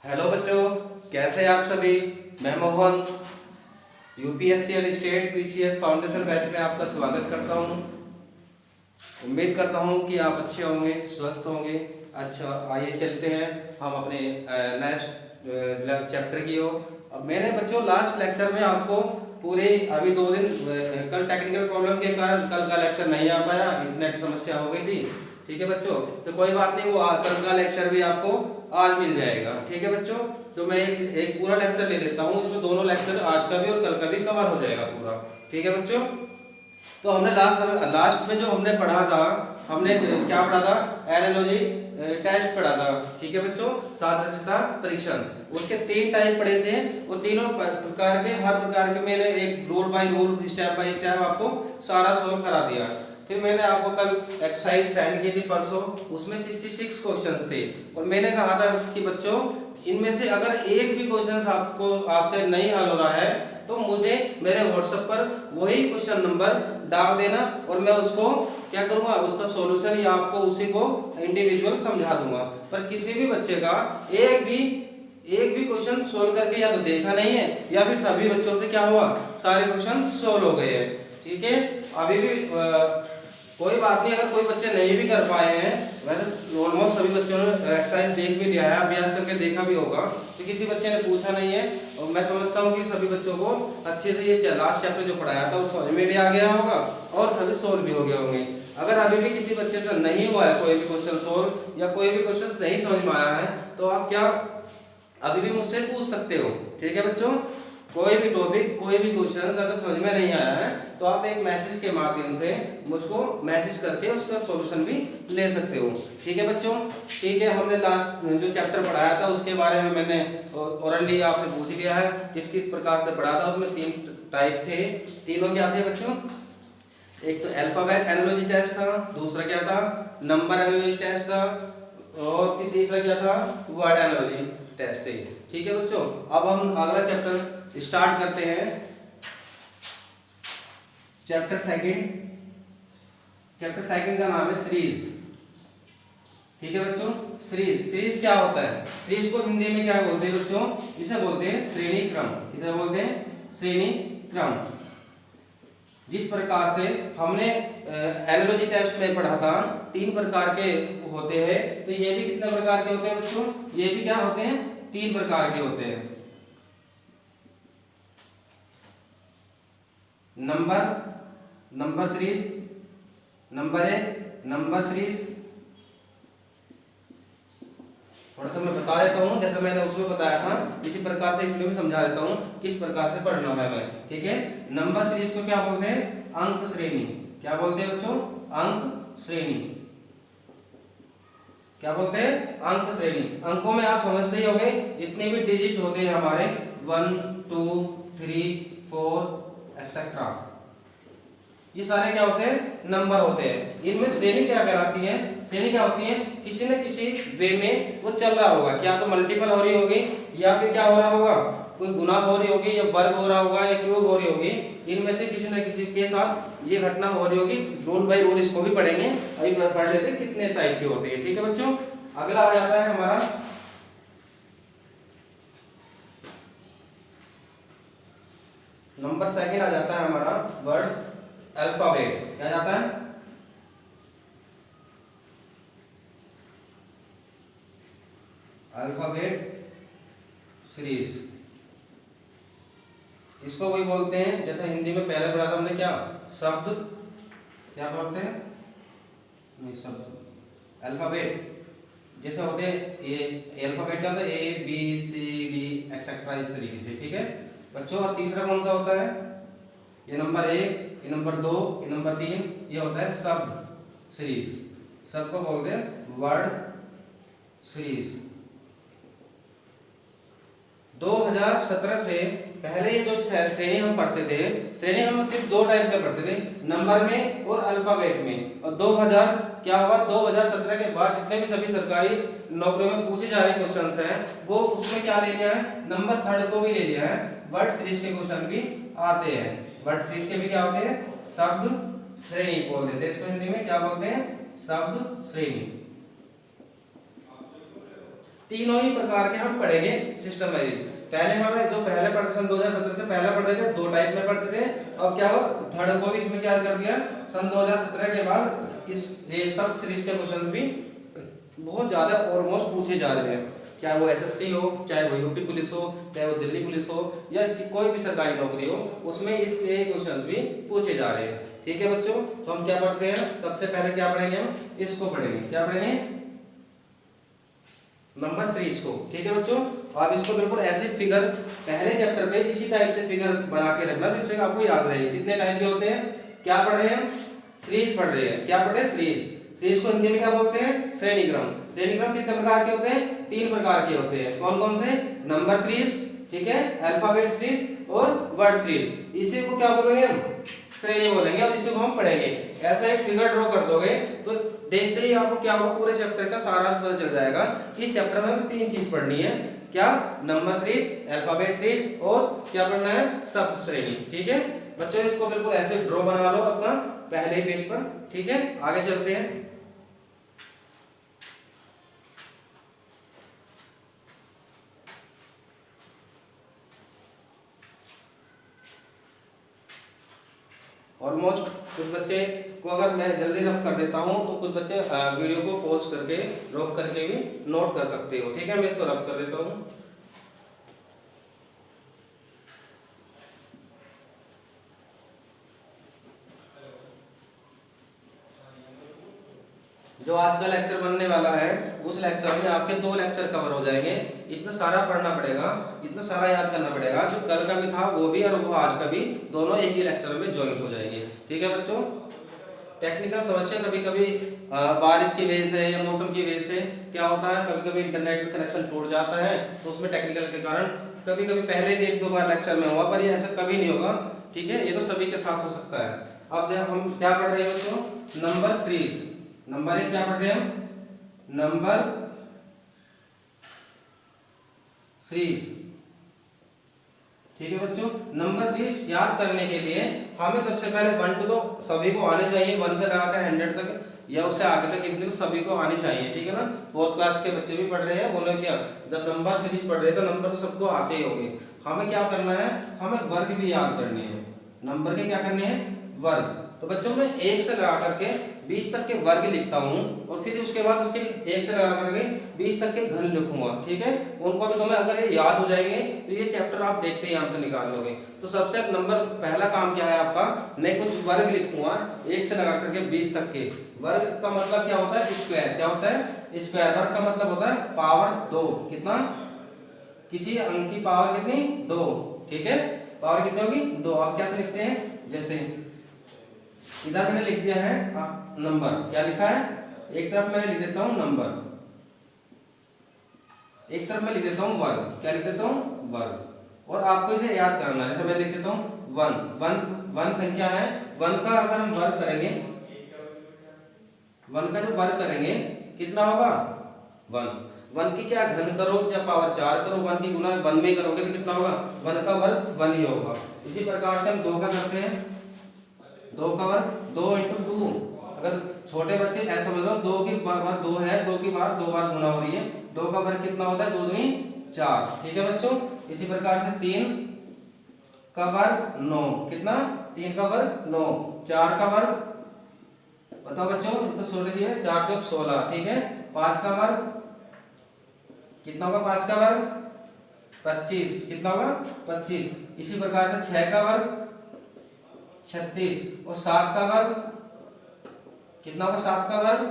Hello बच्चों, कैसे हैं आप सभी। मैं Mohan UPSC state PCS foundation batch में आपका स्वागत करता हूं। उम्मीद करता हूं कि आप अच्छे होंगे, स्वस्थ होंगे। अच्छा, आइए चलते हैं हम अपने नेक्स्ट चैप्टर की ओर। अब मैंने बच्चों लास्ट लेक्चर में आपको पूरे अभी 2 दिन कल टेक्निकल प्रॉब्लम के कारण कल का लेक्चर नहीं आ पाया, इंटरनेट समस्या हो गई थी। ठीक है बच्चों, तो कोई बात नहीं, वो कल का लेक्चर भी आपको आज मिल जाएगा। ठीक है बच्चों, तो मैं एक पूरा लेक्चर ले लेता हूँ, इसमें दोनों लेक्चर आज का भी और कल का भी कवर हो जाएगा पूरा। ठीक है बच्चों, तो हमने लास्ट में जो हमने पढ़ा था, हमने क्या पढ़ा था, एनालॉजी टेस्ट पढ़ा था। ठीक है बच्चों, सादृश्यता परीक्षण, उसके 3 टाइप पढ़े थे। वो तीनों प्रकार के, हर प्रकार के मैंने एक roll by roll, step by step आपको सारा सोल्व करा दिया। फिर मैंने आपको कल एक्सरसाइज सेंड की थी परसों, उसमें 66 क्वेश्चंस थे और मैंने कहा था कि बच्चों इनमें से अगर एक भी क्वेश्चन आपसे नहीं हल हो रहा है तो मुझे मेरे व्हाट्सएप पर वही क्वेश्चन नंबर डाल देना और मैं उसको क्या करूंगा, उसका सॉल्यूशन या आपको उसी को इंडिविजुअल समझा दूंगा। पर किसी भी बच्चे का एक भी क्वेश्चन सोल्व करके या तो देखा नहीं है या फिर सभी बच्चों से क्या हुआ, सारे क्वेश्चन सोल्व हो गए हैं। ठीक है, अभी भी कोई बात नहीं, अगर कोई बच्चे नहीं भी कर पाए हैं, वैसे ऑलमोस्ट सभी बच्चों ने एक्सरसाइज देख भी लिया है, अभ्यास करके देखा भी होगा, तो किसी बच्चे ने पूछा नहीं है। और मैं समझता हूँ कि सभी बच्चों को अच्छे से ये लास्ट चैप्टर जो पढ़ाया था वो समझ में भी आ गया होगा और सभी सोल्व भी हो गए होंगे। अगर अभी भी किसी बच्चे से नहीं हुआ है कोई भी क्वेश्चन सोल्व या कोई भी क्वेश्चन नहीं समझ में आया है तो आप क्या अभी भी मुझसे पूछ सकते हो। ठीक है बच्चों, कोई भी टॉपिक, कोई भी क्वेश्चन अगर समझ में नहीं आया है तो आप एक मैसेज के माध्यम से मुझको मैसेज करके उसका सॉल्यूशन भी ले सकते हो। ठीक है बच्चों, ठीक है, हमने लास्ट जो चैप्टर पढ़ाया था उसके बारे में मैंने ओरली आपसे पूछ लिया है किस किस प्रकार से पढ़ा था। उसमें 3 टाइप थे। तीनों क्या थे बच्चों, एक तो अल्फाबेट एनालॉजी टेस्ट था, दूसरा क्या था, नंबर एनालॉजी टेस्ट था और फिर तीसरा क्या था, वर्ड एनालॉजी टेस्ट थे। ठीक है बच्चों, अब हम अगला चैप्टर स्टार्ट करते हैं। चैप्टर सेकंड का नाम है सीरीज। ठीक है बच्चों, सीरीज क्या होता है, सीरीज को हिंदी में क्या बोलते हैं बच्चों, इसे बोलते हैं श्रेणी क्रम। किसे बोलते हैं, श्रेणी क्रम। जिस प्रकार से हमने एनालॉजी टेस्ट में पढ़ा था 3 प्रकार के होते हैं, तो ये भी कितने प्रकार के होते हैं बच्चों, ये भी क्या होते हैं, 3 प्रकार के होते हैं। Number series, number series. थोड़ा सा मैं बता देता हूँ, जैसे मैंने उसमें बताया था इसी प्रकार से इसमें भी समझा देता हूँ किस प्रकार से पढ़ना है मैं। ठीक है, नंबर सीरीज को क्या बोलते हैं, अंक श्रेणी। क्या बोलते हैं बच्चों, अंक श्रेणी। क्या बोलते हैं, अंक श्रेणी। अंकों में आप समझते ही होंगे जितने भी डिजिट होते हैं हमारे 1 2 3 4 एक्सेट्रा, ये सारे क्या होते हैं, नंबर होते हैं। इनमें श्रेणी क्या कहलाती है, श्रेणी क्या होती है, किसी न किसी वे में वो चल रहा होगा, क्या तो मल्टीपल हो रही होगी या फिर क्या हो रहा होगा, कोई गुना हो रही होगी या वर्ग हो रहा होगा या क्यूब हो रही होगी। इनमें से किसी न किसी के साथ ये घटना हो रही होगी। रोल बाय रोल इसको भी पढ़ेंगे, अभी पढ़ लेते हैं कितने टाइप के होते हैं। ठीक है बच्चों, अगला आ जाता है हमारा नंबर सेकंड, आ जाता है हमारा वर्ड अल्फाबेट। क्या जाता है, अल्फाबेट सीरीज। इसको कोई बोलते हैं, जैसे हिंदी में पहले पढ़ा था हमने क्या, शब्द। क्या बोलते हैं, नहीं शब्द, अल्फाबेट। जैसे होते हैं ए, अल्फाबेट क्या होता है, A B C D etcetera, इस तरीके से। ठीक है बच्चों, और तीसरा कौन सा होता है, ये नंबर 1, ये नंबर 2, ये नंबर 3, ये होता है शब्द सीरीज। सबको बोलते हैं वर्ड सीरीज। 2017 से पहले ये जो श्रेणी हम पढ़ते थे, श्रेणी हम सिर्फ 2 टाइप में पढ़ते थे, नंबर में और अल्फाबेट में। और 2000 क्या हुआ, 2017 के बाद जितने भी सभी सरकारी नौकरियों में पूछे जा रहे क्वेश्चंस हैं वो उसमें क्या ले लिया है, नंबर 3 को भी ले लिया है। वर्ड सीरीज के क्वेश्चन भी आते हैं। वर्ड सीरीज के भी क्या होते हैं, शब्द श्रेणी बोल देते हैं इसको, हिंदी में क्या बोलते हैं, शब्द श्रेणी। तीनों ही प्रकार के हम पढ़ेंगे सिस्टम वाइज। पहले हमें जो पहले पढ़ते सन 2017 से पहले पढ़ते थे, दो टाइप में पढ़ते थे। अब क्या हो, थर्ड को भी इसमें क्या कर दिया, सन 2017 के बाद ये सब सीरीज के क्वेश्चंस भी बहुत ज्यादा ऑलमोस्ट पूछे जा रहे हैं। चाहे वो एसएससी हो, चाहे वो यूपी पुलिस हो, चाहे वो दिल्ली पुलिस हो, या कोई भी सरकारी नौकरी हो, उसमें ये क्वेश्चंस भी पूछे जा रहे हैं। ठीक है बच्चों, तो हम क्या पढ़ते हैं, सबसे पहले क्या पढ़ेंगे, हम इसको पढ़ेंगे। क्या पढ़ेंगे, नंबर सीरीज को। ठीक है बच्चों, आप इसको बिल्कुल ऐसे फिगर पहले चैप्टर पे इसी टाइप से फिगर बना के रखना जिससे आपको याद रहे कितने टाइप के होते हैं। क्या पढ़ रहे हैं, सीरीज पढ़ रहे हैं। क्या पढ़ रहे हैं, सीरीज। सीरीज को हिंदी में क्या बोलते हैं, श्रेणीक्रम। श्रेणीक्रम कितने प्रकार के होते हैं, 3 प्रकार के होते हैं। कौन कौन से, नंबर सीरीज, ठीक है, अल्फाबेट सीरीज और वर्ड सीरीज। इसी को क्या बोलेंगे हम, श्रेणी बोलेंगे। अब इसी को हम पढ़ेंगे। ऐसा एक फिगर ड्रॉ कर दोगे तो देखते ही आपको क्या होगा, पूरे चैप्टर का सारांश पता चल जाएगा। इस चैप्टर में हमें 3 चीज पढ़नी है। क्या, नंबर सीरीज, अल्फाबेट सीरीज और क्या पढ़ना है, शब्द श्रेणी। ठीक है बच्चों, इसको बिल्कुल ऐसे ड्रॉ बना लो अपना पहले पेज पर। ठीक है, आगे चलते हैं। ऑलमोस्ट कुछ बच्चे को अगर मैं जल्दी रफ कर देता हूं तो कुछ बच्चे वीडियो को पॉज करके रोक करके भी नोट कर सकते हो। ठीक है, मैं इसको रफ कर देता हूं। जो आज का लेक्चर बनने वाला है उस लेक्चर में आपके 2 लेक्चर कवर हो जाएंगे। इतना सारा पढ़ना पड़ेगा, इतना सारा याद करना पड़ेगा। जो कल का भी था वो भी और वो आज का भी, दोनों एक ही लेक्चर में ज्वाइन हो जाएंगे। ठीक है बच्चों, टेक्निकल समस्या कभी कभी बारिश की वजह से या मौसम की वजह से क्या होता है, कभी कभी इंटरनेट कनेक्शन टूट जाता है, तो उसमें टेक्निकल के कारण कभी कभी पहले भी 1-2 बार लेक्चर में हुआ, पर ये ऐसा कभी नहीं होगा। ठीक है, ये तो सभी के साथ हो सकता है। अब जब हम क्या पढ़ रहे हैं बच्चों, नंबर सीरीज। नंबर 1 क्या पढ़ रहे हैं हम, नंबर सीरीज। ठीक है बच्चों, नंबर सीरीज याद करने के लिए हमें सबसे पहले 1 to तो सभी को आने चाहिए, 1 से लगाकर 100 तक या उससे आगे तक गिनती तो सभी को आनी चाहिए। ठीक है ना, 4th क्लास के बच्चे भी पढ़ रहे हैं, बोले क्या, जब नंबर सीरीज पढ़ रहे हैं तो नंबर तो सबको आते ही होंगे। हमें क्या करना है, हमें वर्ग भी याद करने हैं। नंबर के क्या करने हैं, वर्ग। तो बच्चों मैं 1 से लगा करके 20 तक के वर्ग लिखता हूं और फिर उसके बाद उसके 1 से लगा करके 20 तक के घन लिखूंगा। ठीक है, उनको भी तुम्हें अगर ये याद हो जाएंगे तो ये चैप्टर आप देखते ही आंसर निकाल लोगे। तो सबसे नंबर पहला काम क्या है आपका, मैं कुछ वर्ग लिखूंगा 1 से लगा करके 20 तक के। वर्ग का मतलब क्या होता है, स्क्वायर। क्या होता है, स्क्वायर। वर्ग का मतलब होता है पावर 2। कितना, किसी अंक की पावर कितनी, 2। ठीक है, पावर कितनी होगी, 2। आप कैसे लिखते हैं, जैसे इधर मैंने लिख दिया है नंबर, क्या लिखा है, एक तरफ मैंने लिख देता हूं नंबर, एक तरफ मैं लिख देता हूं वर्ग। क्या लिख देता हूं, वर्ग। और आपको इसे याद करना है, जैसे मैं लिख देता हूं 1 संख्या है, 1 का अगर हम वर्ग करेंगे, 1 का जो वर्ग करेंगे कितना होगा, 1 की क्या घन करो या पावर 4 करो, 1 की गुना 1 में करोगे तो कितना होगा, 1 का वर्ग 1 ही होगा। इसी प्रकार से हम 2 का करते हैं, 2 का वर्ग 2 × 2। अगर छोटे बच्चे ऐसा समझ लो, 2 की पावर 2 है, 2 की पावर 2 बार गुना हो रही है, 2 का वर्ग कितना होता है, 2 दूनी 4। ठीक है बच्चों, इसी प्रकार से 3 का वर्ग 9। कितना, 3 का वर्ग 9। 4 का वर्ग बताओ बच्चों, तो छोटे सी है, 4 चौक 16। ठीक है, 5 का वर्ग कितना होगा, 5 का वर्ग 25। कितना होगा, 25। इसी प्रकार से 6 का वर्ग 36 और 7 का वर्ग कितना होगा, 7 का वर्ग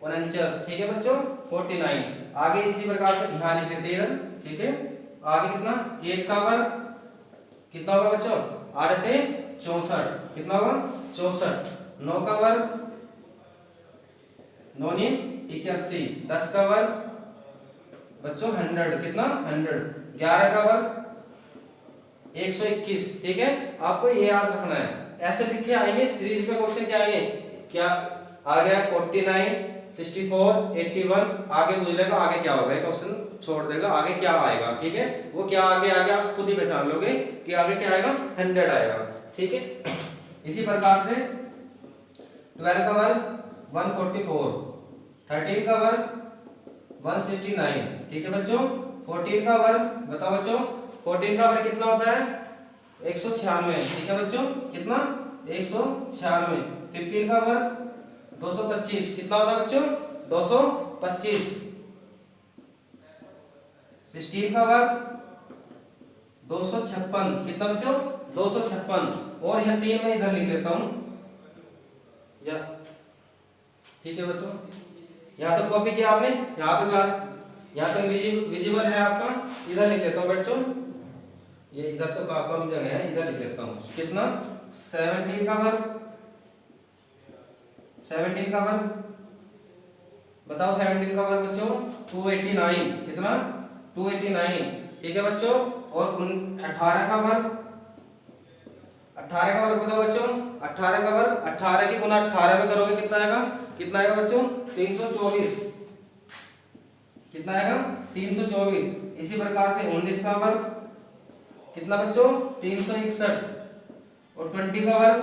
49। ठीक है बच्चों, 49। आगे इसी प्रकार से ध्यान लिख लेते हैं। ठीक है, आगे कितना, 1 का वर्ग कितना होगा बच्चों, 8 × 64। कितना होगा, 64। 9 का वर्ग 9 × 81। 10 का वर्ग बच्चों 100। कितना, 100। 11 का वर्ग 121। ठीक है, आपको ये याद रखना है। ऐसे लिख के आएंगे सीरीज में क्वेश्चन, क्या आएंगे, क्या आ गया 49, 64, 81। आगे पूछ लेगा आगे क्या होगा, क्वेश्चन छोड़ देगा, आगे क्या आएगा। ठीक है, वो क्या आगे आप खुद ही पहचान लोगे कि आगे क्या आएगा, 100 आएगा। ठीक है, इसी प्रकार से 12 का वर्ग 144, 13 का वर्ग 169। ठीक है बच्चों, 14 का वर्ग बताओ बच्चों, 14 का वर्ग कितना होता है 196। ठीक है बच्चों, कितना 196। 15 का वर्ग 225, कितना होता है बच्चों 225। 16 का वर्ग 256, कितना बच्चों 256। और यह 3 मैं इधर लिख लेता हूं या, ठीक है बच्चों, यहाँ तो कॉपी किया आपने, यहाँ तो क्लास, यहाँ तक विजिबल है आपका, इधर लिख लेता हूँ बच्चों, ये इधर तो कम जगह है, इधर लिख लेता हूँ कितना 17 का वर्ग, 17 का वर्ग बताओ, 17 का वर्ग बच्चों 289, कितना 289। ठीक है बच्चों, और 18 का वर्ग, 18 का वर्ग बताओ बच्चों, 18 का वर्ग 18 की गुना 18 में करोगे कितना आएगा, कितना आएगा बच्चों 324, कितना आएगा 324। इसी प्रकार से 19 का वर्ग कितना बच्चों 361, और 20 का वर्ग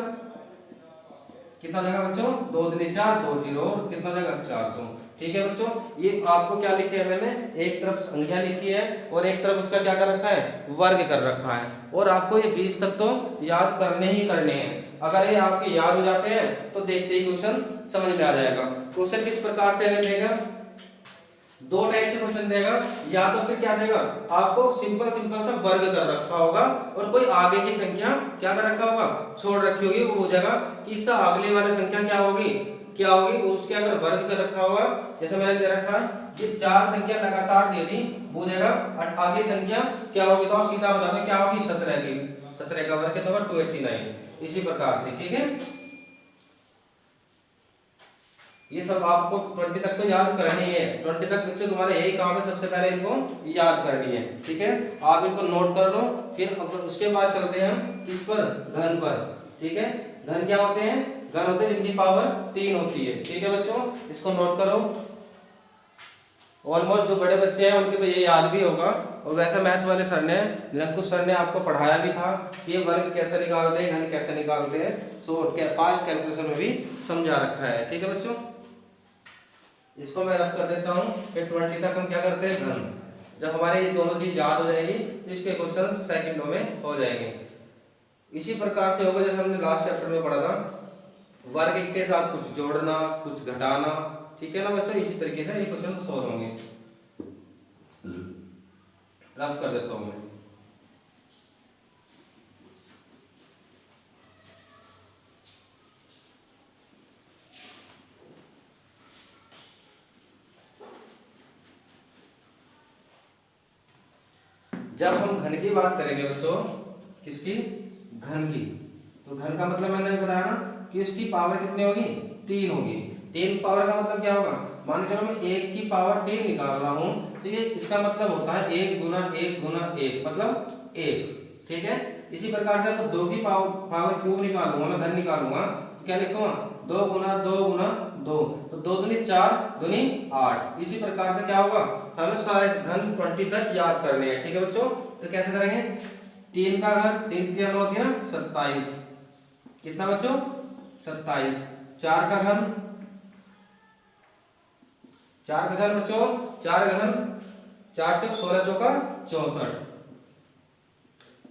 कितना हो जाएगा बच्चों 2 दूनी 4, 2 जीरो, कितना हो जाएगा 400। ठीक है बच्चों, ये आपको क्या लिखे है मैंने, एक तरफ संख्या लिखी है और एक तरफ उसका क्या कर रखा है वर्ग कर रखा है, और आपको ये 20 तक तो याद करने ही करने हैं। अगर ये आपके याद हो जाते हैं तो देखते ही क्वेश्चन समझ में आ जाएगा। क्वेश्चन किस प्रकार से देगा, दो टाइप से क्वेश्चन देगा, या तो फिर क्या देगा आपको सिंपल सिंपल सा वर्ग कर रखा होगा और कोई आगे की संख्या क्या कर रखा होगा छोड़ रखी होगी, वो हो जाएगा कि इससे अगली वाली संख्या क्या होगी उसके अगर वर्ग कर रखा होगा, जैसे मैंने दे रखा है ये 4 संख्या लगातार दे दी, वो जाएगा आगे संख्या क्या होगी, तो सीधा हो जाएगा क्या होगी 17 की, 17 का वर्ग कितना 289। इसी प्रकार से ठीक है, ये सब आपको 20 तक तो याद करनी है। 20 तक बच्चे तुम्हारा यही काम है, सबसे पहले इनको याद करनी है। ठीक है, आप इनको नोट कर लो, फिर उसके बाद चलते हैं हम किस पर, घन पर। ठीक है, घन क्या होते हैं, घन होते हैं जिनकी पावर 3 होती है। ठीक है बच्चों, इसको नोट करो। ऑलमोस्ट जो बड़े बच्चे हैं उनके तो ये याद भी होगा, और वैसे मैथ वाले सर ने, निरंकुश सर ने आपको पढ़ाया भी था कि ये वर्ग कैसे निकालते हैं, घन कैसे निकालते हैं, सो फास्ट कैलकुलेशन में भी समझा रखा है। ठीक है बच्चों, इसको मैं रफ कर देता हूँ। फिर 20 तक हम क्या करते हैं घन, जब हमारे ये दोनों चीज याद हो जाएगी तो इसके क्वेश्चन सेकंडों में हो जाएंगे। इसी प्रकार से होगा जैसे हमने लास्ट चैप्टर में पढ़ा था, वर्ग के साथ कुछ जोड़ना कुछ घटाना। ठीक है ना बच्चों, इसी तरीके से ये क्वेश्चन सॉल्व होंगे। रफ कर देता हूँ मैं। जब हम घन की बात करेंगे बच्चों, किसकी, घन की, तो घन का मतलब मैंने बताया ना कि इसकी पावर कितनी होगी 3 होगी। 3 पावर का मतलब क्या होगा, मान के चलो मैं 1 की पावर 3 निकाल रहा हूं, तो ये इसका मतलब होता है 1 गुना 1 गुना 1 मतलब 1। ठीक है, इसी प्रकार से तो 2 की पावर क्यूब निकालूंगा मैं, घन निकालूंगा तो क्या लिखूंगा 2 गुना 2 गुना 2, तो 2 दूनी 4 दूनी 8। इसी प्रकार से क्या होगा, हमें सारे घन 20 तक याद करने हैं। ठीक है बच्चों, तो कैसे करेंगे, 3 का घन 3 3 होती है 27, कितना बच्चों 27। 4 का घन, 4 का घन बच्चों, 4 का घन 4 चौक 16 चौका 64।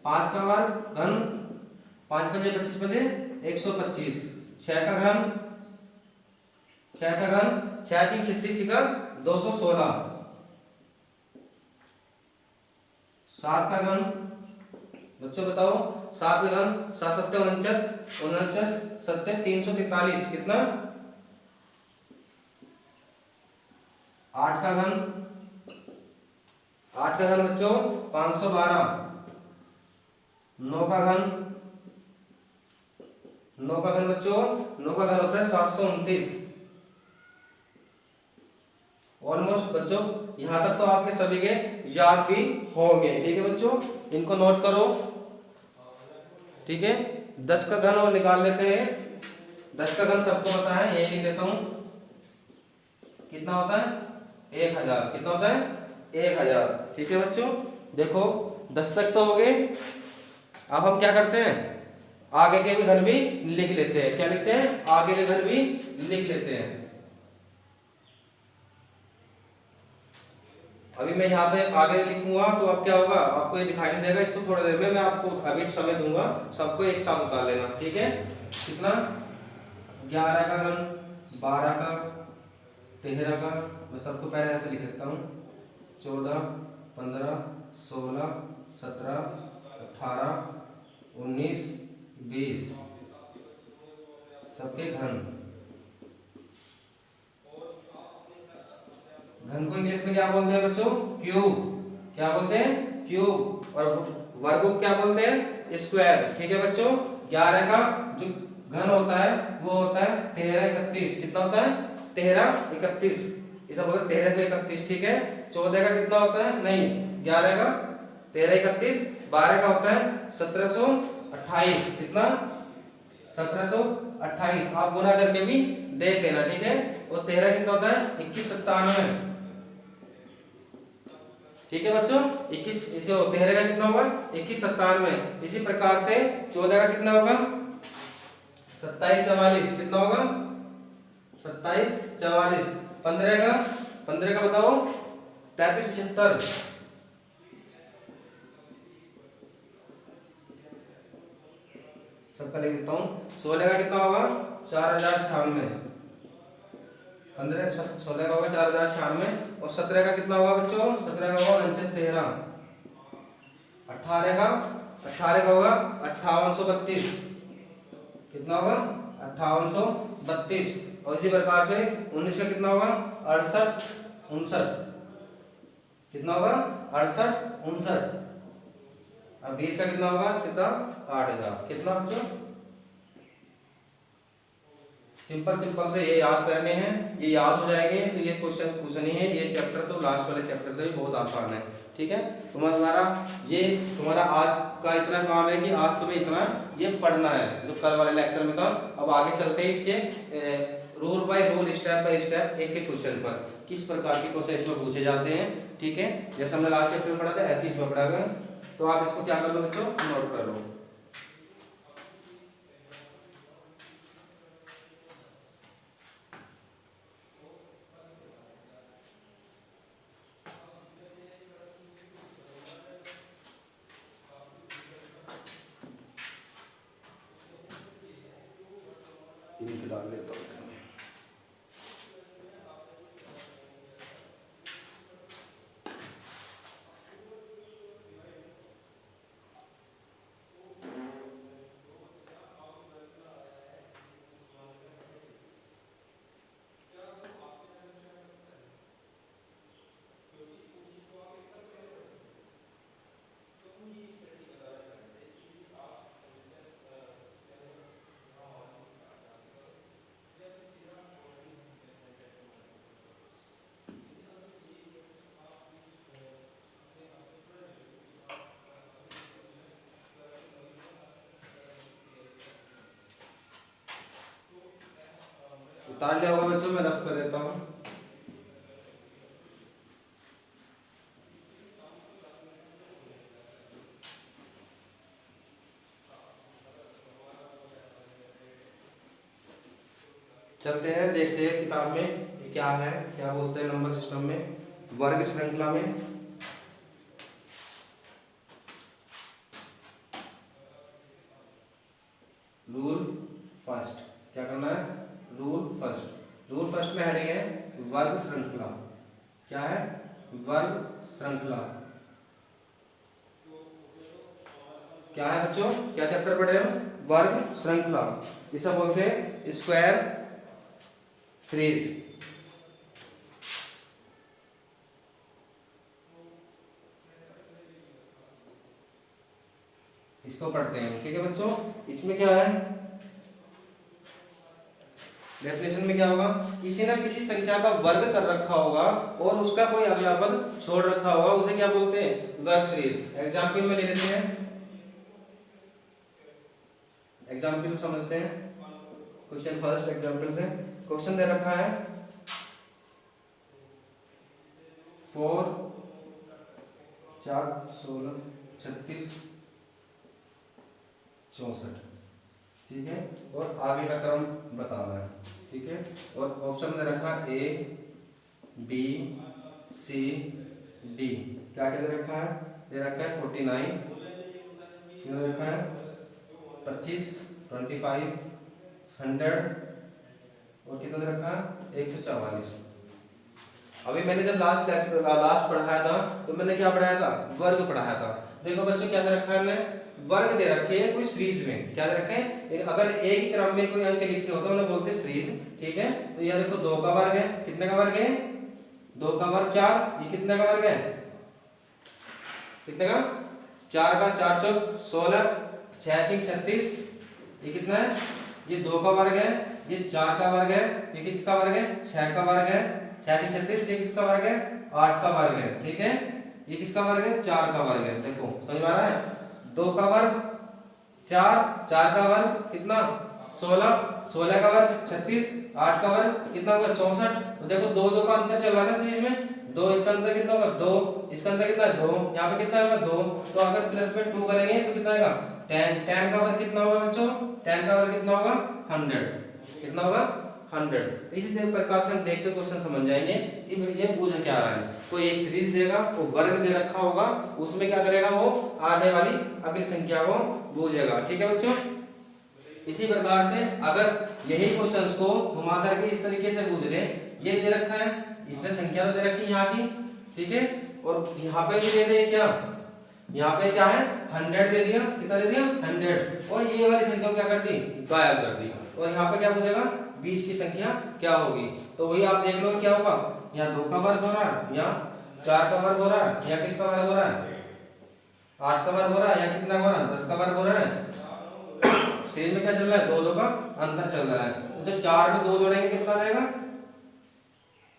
5 का वर्ग घन, 5 पंजे 25 पंजे 125। 6 का घन, 6 का घन 6 36 का 216। 7 का घन बच्चों बताओ, 7 का घन 7 7 49 49 7 343 कितना। 8 का घन, 8 का घन बच्चों 512। 9 का घन, 9 का घन बच्चों, 9 का घन होता है 729। ऑलमोस्ट बच्चों यहां तक तो आपके सभी के याद भी होंगे। ठीक है बच्चों, इनको नोट करो। ठीक है, 10 का घन और निकाल लेते हैं। 10 का घन सबको पता है, यही लिख देता हूं, कितना होता है 1000, कितना होता है 1000। ठीक है बच्चों, देखो 10 तक तो हो गए। अब हम क्या करते हैं, आगे के भी घन भी लिख लेते हैं। क्या लिखते हैं, आगे के घन भी लिख लेते हैं। अभी मैं यहाँ पे आगे लिखूंगा तो अब क्या होगा, आपको ये दिखाई नहीं देगा, इसको थोड़ी देर में मैं आपको अभी समय दूंगा, सबको एक साथ उतार लेना, ठीक है। कितना, 11 का घन, 12 का, 13 का, मैं सबको पहले ऐसे लिख सकता हूँ, 14, 15, 16, 17, 18, 19, 20, सबके घन। घन को इंग्लिश में क्या बोलते हैं बच्चों, क्यूब। क्या बोलते हैं, क्यूब। और वर्ग को क्या बोलते हैं, स्क्वायर, ठीक है बच्चों। 11 का जो घन होता है वो होता है 13 31, कितना होता है, 13 31, इसे बोलते हैं 13 से 31, ठीक है। 14 का कितना होता है, नहीं 11 का 13 31, 12 का होता है 1728, कितना, 1728, आप गुना करके भी देख लेना, ठीक है। और 13 कितना होता है, 2197, ठीक है बच्चों। 21, जो 13 का कितना होगा, 2197। इसी प्रकार से 14 का कितना होगा, 2744, कितना होगा, 2744। 15 का बताओ, 3375, सबका लिख देता हूँ। 16 का कितना होगा, 4096, 16 का होगा 4096। और 17 का कितना होगा बच्चों, 17 का होगा 49 13। 18 का होगा 5832, कितना होगा, 5832। और इसी प्रकार से 19 का कितना होगा, 68 59, कितना होगा, 68 59। और 20 का कितना होगा, सीधा 8000, कितना बच्चों। सिंपल सिंपल से ये याद करने हैं, ये याद हो जाएंगे तो ये क्वेश्चन पूछने हैं। ये चैप्टर तो लास्ट वाले चैप्टर से भी बहुत आसान है, ठीक है। तुम्हारा ये तुम्हारा आज का इतना काम है कि आज तुम्हें इतना ये पढ़ना है जो कल वाले लेक्चर में था। अब आगे चलते हैं इसके rule by rule, step by step, एक एक क्वेश्चन पर किस प्रकार के क्वेश्चन इसमें पूछे जाते हैं, ठीक है। जैसे हमने लास्ट चैप्टर में पढ़ा था ऐसे ही इसमें पढ़ा गया। तो आप इसको क्या कर लो बच्चों, नोट कर लो। इनके डाल लेता हूँ। उतार लिया होगा बच्चों, मैं रफ कर देता हूँ। चलते हैं, देखते हैं किताब में क्या है, क्या बोलते हैं नंबर सिस्टम में, वर्ग श्रृंखला में। रूल फर्स्ट, क्या करना है, रूल फर्स्ट। रूल फर्स्ट में हेडिंग है वर्ग श्रृंखला। क्या है, वर्ग श्रृंखला। क्या है बच्चों, क्या चैप्टर पढ़ रहे हो, वर्ग श्रृंखला। इसे बोलते हैं स्क्वायर सीरीज। इसको पढ़ते हैं, ठीक है बच्चों। इसमें क्या है, डेफिनेशन में क्या होगा, किसी ना किसी संख्या का वर्ग कर रखा होगा और उसका कोई अगला पद छोड़ रखा होगा, उसे क्या बोलते हैं, वर्ग सीरीज। एग्जाम्पल में ले लेते हैं, एग्जाम्पल समझते हैं। क्वेश्चन फर्स्ट एग्जाम्पल से क्वेश्चन दे रखा है 4 4 16 36 64, ठीक है। और आगे का क्रम बताना है, ठीक है। और ऑप्शन में रखा ए बी सी डी। क्या क्या दे रखा है? दे रखा है 49, दे रखा है 25, 25, 100 और कितना दे रखा है 144। अभी मैंने जब लास्ट पढ़ाया था तो मैंने क्या पढ़ाया था? वर्ग पढ़ाया था। देखो बच्चों क्या दे रखा है? हमने वर्ग दे रखे हैं कोई सीरीज में। क्या दे रखे हैं? अगर एक ही क्रम में कोई अंक लिखे होते हैं उन्हें बोलते हैं सीरीज। ठीक है, तो यह देखो 2 का वर्ग है, कितने का वर्ग है? 2 का वर्ग 4। ये कितने का वर्ग है? कितने का? 4 का। 4 चौक 16, 6 छीक 36। ये कितना है? ये 2 का वर्ग है, ये 4 का वर्ग है, ये किसका वर्ग है? 6 का वर्ग है। 6 छीक 36, ये किसका वर्ग है? 8 का वर्ग है। ठीक है, ये किसका वर्ग है? 4 का वर्ग है। देखो समझ में आ रहा है? 2 का वर्ग 4, 4 का वर्ग कितना? 16, 16 का वर्ग 36, 8 का वर्ग कितना होगा? 64। तो देखो 2 2 का अंतर चल रहा है ना सीरीज में। 2 इसका अंतर कितना होगा? 2, इसका अंतर कितना है? 2। यहाँ पे कितना होगा? 2। तो अगर प्लस में 2 करेंगे तो कितना आएगा? 10। 10 का वर्ग कितना होगा बच्चों? 10 का वर्ग कितना होगा? 100। कितना होगा? 100। तो इसी प्रकार से हम देखते क्वेश्चन समझ जाएंगे कि ये पूछ क्या रहा है। कोई एक सीरीज देगा, वो वर्ग दे रखा होगा, उसमें क्या करेगा? वो आने वाली अगली संख्या को बूझेगा। ठीक है बच्चों, इसी प्रकार से अगर यही क्वेश्चंस को घुमा करके इस तरीके से बूझ ले, ये दे रखा है, इसने संख्या तो दे रखी है यहाँ की, ठीक है, और यहाँ पे भी दे दे क्या? यहाँ पे क्या है? 100 दे दिया। कितना दे दिया? 100। और ये वाली संख्या क्या कर दी? गायब कर दी। और यहाँ पे क्या पूछेगा? बीच की संख्या क्या होगी? तो वही आप देख लो क्या होगा। यहाँ 2 का वर्ग हो रहा है, यहाँ 4 का वर्ग हो रहा है, यहाँ किसका वर्ग हो रहा है? 8 का वर्ग हो रहा है, यहाँ कितना हो रहा है? 10 का वर्ग हो रहा है। सीरीज में क्या चल रहा है? 2 2 का अंतर चल रहा है। तो जब 4 में 2 जोड़ेंगे कितना जाएगा?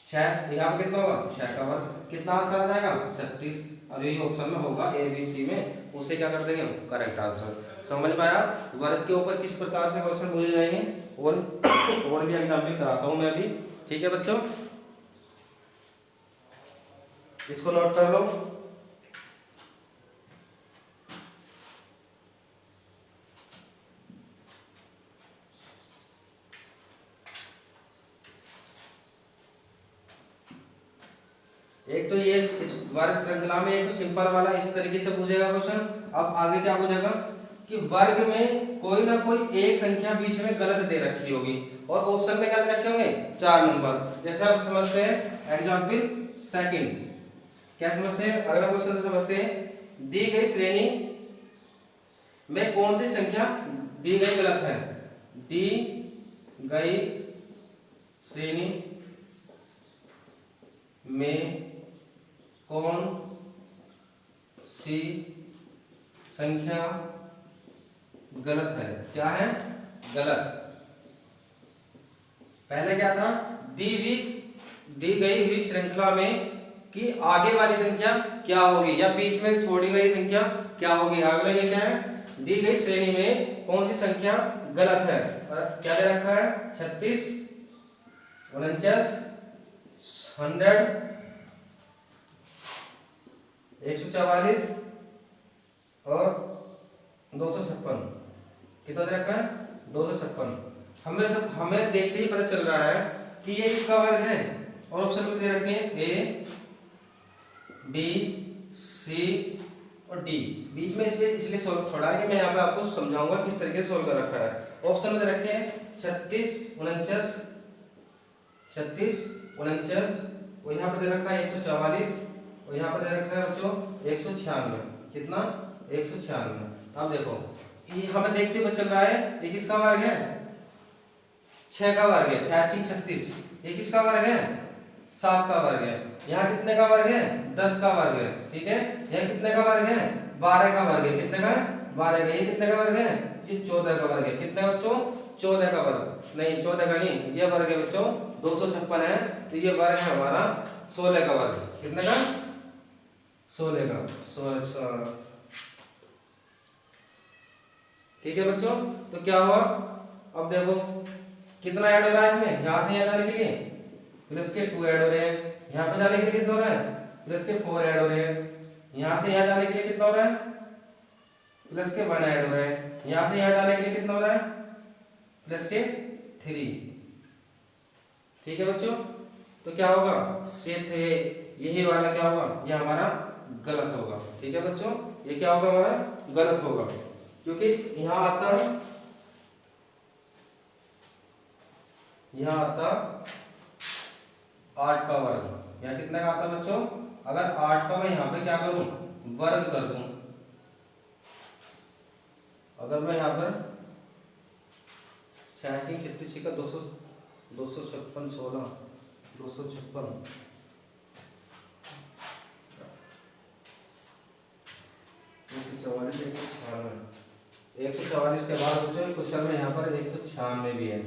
6। यहाँ पे कितना होगा? 6 का वर्ग। कितना आंसर आ जाएगा? 36। और यही ऑप्शन में होगा ए बी सी में, उसे क्या कर देंगे? Correct answer. समझ में आया? वर्ग के ऊपर किस प्रकार से क्वेश्चन पूछे जाएंगे और भी एग्जाम्पल कराता हूं मैं अभी। ठीक है बच्चों, इसको नोट कर लो। एक तो ये इस वर्ग श्रृंखला में एक तो सिंपल वाला इस तरीके से पूछेगा क्वेश्चन। अब आगे क्या पूछेगा कि वर्ग में कोई ना कोई एक संख्या बीच में गलत दे रखी होगी और ऑप्शन में क्या दे रखे होंगे? 4 नंबर। जैसे आप समझते हैं एग्जांपल सेकंड, क्या समझते हैं? अगला क्वेश्चन से समझते हैं। दी गई श्रेणी में कौन सी संख्या दी गई गलत है? दी गई श्रेणी में कौन सी संख्या गलत है? क्या है? गलत। पहले क्या था? दी गई हुई श्रृंखला में कि आगे वाली संख्या क्या होगी या बीच में छोड़ी गई संख्या क्या होगी? अगला ये क्या है? दी गई श्रेणी में कौन सी संख्या गलत है? क्या दे रखा है? 36, 49, 100, 144 और 256। कितना दे रखा है? 256। हमें देखते ही पता चल रहा है कि ये किसका वर्ग है और ऑप्शन में दे रखे हैं ए बी सी और डी। बीच में इसलिए सोल्व छोड़ा है कि मैं यहाँ पे आपको समझाऊंगा किस तरीके से सोल्व कर रखा है। ऑप्शन में दे रखे हैं 36, 49, 36, 49 और यहाँ पे दे रखा है 144 और यहाँ पे दे रखा है बच्चों 196। कितना? 196। अब देखो ये हमें देखते हुए चल रहा है ये किसका वर्ग है? 6 का वर्ग है। 6 6 36। ये किसका वर्ग है? 7 का वर्ग है। यहाँ कितने का वर्ग है? 10 का वर्ग है। ठीक है, यहाँ कितने का वर्ग है? 12 का वर्ग है। कितने का है? 12 का। ये कितने का वर्ग है? ये 14 का वर्ग है। कितने बच्चों? 14 का वर्ग नहीं, 14 का नहीं, ये वर्ग है बच्चों 256 है। तो ये वर्ग है हमारा 16 का वर्ग। कितने का? 16 का। 16। ठीक है बच्चों, तो क्या हुआ? अब देखो कितना ऐड हो रहा है इसमें? यहाँ से यहाँ जाने के लिए प्लस के 2 ऐड हो रहे हैं, यहाँ पे जाने के लिए कितना हो रहा है? प्लस के 4 ऐड हो रहे हैं, यहाँ से यहाँ जाने के लिए कितना हो रहा है? प्लस के 1 ऐड हो रहे हैं, यहाँ से यहाँ जाने के लिए कितना हो रहा है? प्लस के 3। ठीक है बच्चों, तो क्या होगा, से थे, यही वाला क्या होगा, ये हमारा गलत होगा। ठीक है बच्चों, ये क्या होगा, हमारा गलत होगा, क्योंकि यहाँ आता 8 का वर्ग, यहाँ कितने का आता है बच्चों, अगर 8 का मैं यहाँ पे क्या करूं, वर्ग कर दूं, अगर मैं यहाँ पर 86 36 का 200 256 16 256 144 के बाद बच्चों क्वेश्चन में यहाँ पर 196 भी है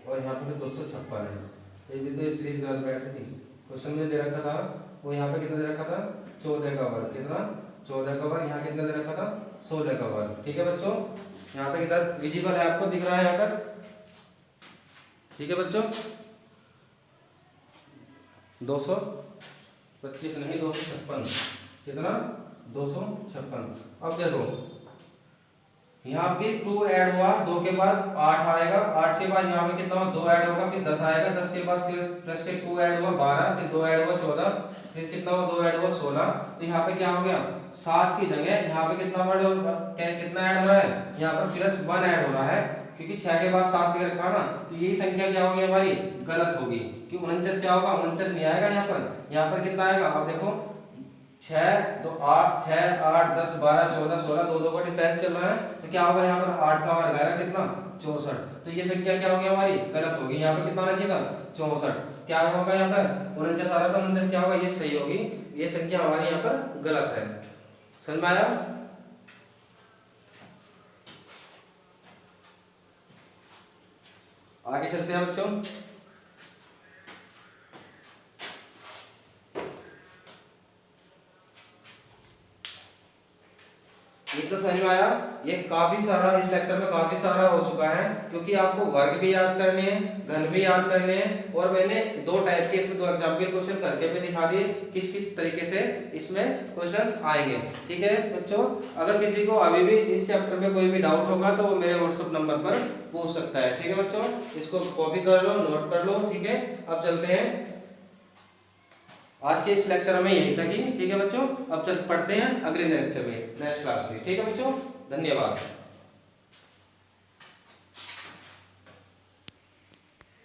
और यहाँ पर 256 है, ये भी तो ये सीरीज गलत बैठ रही थी। क्वेश्चन में दे रखा था वो यहाँ पे कितना दे रखा था, 14 का वर्ग, कितना 14 का वर्ग, यहाँ कितना दे रखा था 16 का वर्ग। ठीक है बच्चों, यहाँ तक इधर विजिबल है, आपको दिख रहा है यहाँ तक। ठीक है बच्चों, 225 नहीं 256, कितना 256। अब देखो यहाँ पे 2 ऐड हुआ, 2 के बाद 8 आएगा, 8 के बाद यहाँ पे कितना हुआ, 2 ऐड होगा, फिर 10 आएगा, 10 के बाद फिर प्लस के 2 ऐड हुआ 12, फिर 2 ऐड हुआ 14, फिर कितना हुआ 2 ऐड हुआ 16। तो यहाँ पे क्या हो गया, 7 की जगह यहाँ पे कितना कितना ऐड हो रहा है, यहाँ पर प्लस 1 ऐड हो रहा है, क्योंकि 6 के बाद 7 रखा ना, तो यही संख्या क्या होगी हमारी, गलत होगी, क्योंकि 49 क्या होगा, 49 नहीं आएगा यहाँ पर कितना आएगा, अब देखो 6 2 8 6 8 10 12 14 16, 2 का डिफरेंस चल रहा है, तो क्या होगा यहाँ पर 8 का वर्ग आएगा कितना 64। तो ये संख्या क्या होगी हमारी, गलत होगी, यहाँ पर कितना आना चाहिए था 64, क्या होगा यहाँ पर 49 आ रहा था, 49 क्या होगा, ये सही होगी, ये संख्या हमारी यहाँ पर गलत है। समझ में आया। आगे चलते हैं बच्चों, ये तो समझ में आया। ये काफी सारा इस लेक्चर में काफी सारा हो चुका है, क्योंकि आपको वर्ग भी याद करने हैं, घन भी याद करने हैं, और मैंने 2 टाइप के इसमें 2 एग्जाम्पल क्वेश्चन करके भी दिखा दिए किस किस तरीके से इसमें क्वेश्चंस आएंगे। ठीक है बच्चों, अगर किसी को अभी भी इस चैप्टर में कोई भी डाउट होगा तो वो मेरे व्हाट्सएप नंबर पर पूछ सकता है। ठीक है बच्चों, इसको कॉपी कर लो, नोट कर लो। ठीक है, अब चलते हैं, आज के इस लेक्चर में यही तक ही। ठीक है बच्चों, अब चल पढ़ते हैं अगले लेक्चर में, नेक्स्ट क्लास में। ठीक है बच्चों, धन्यवाद।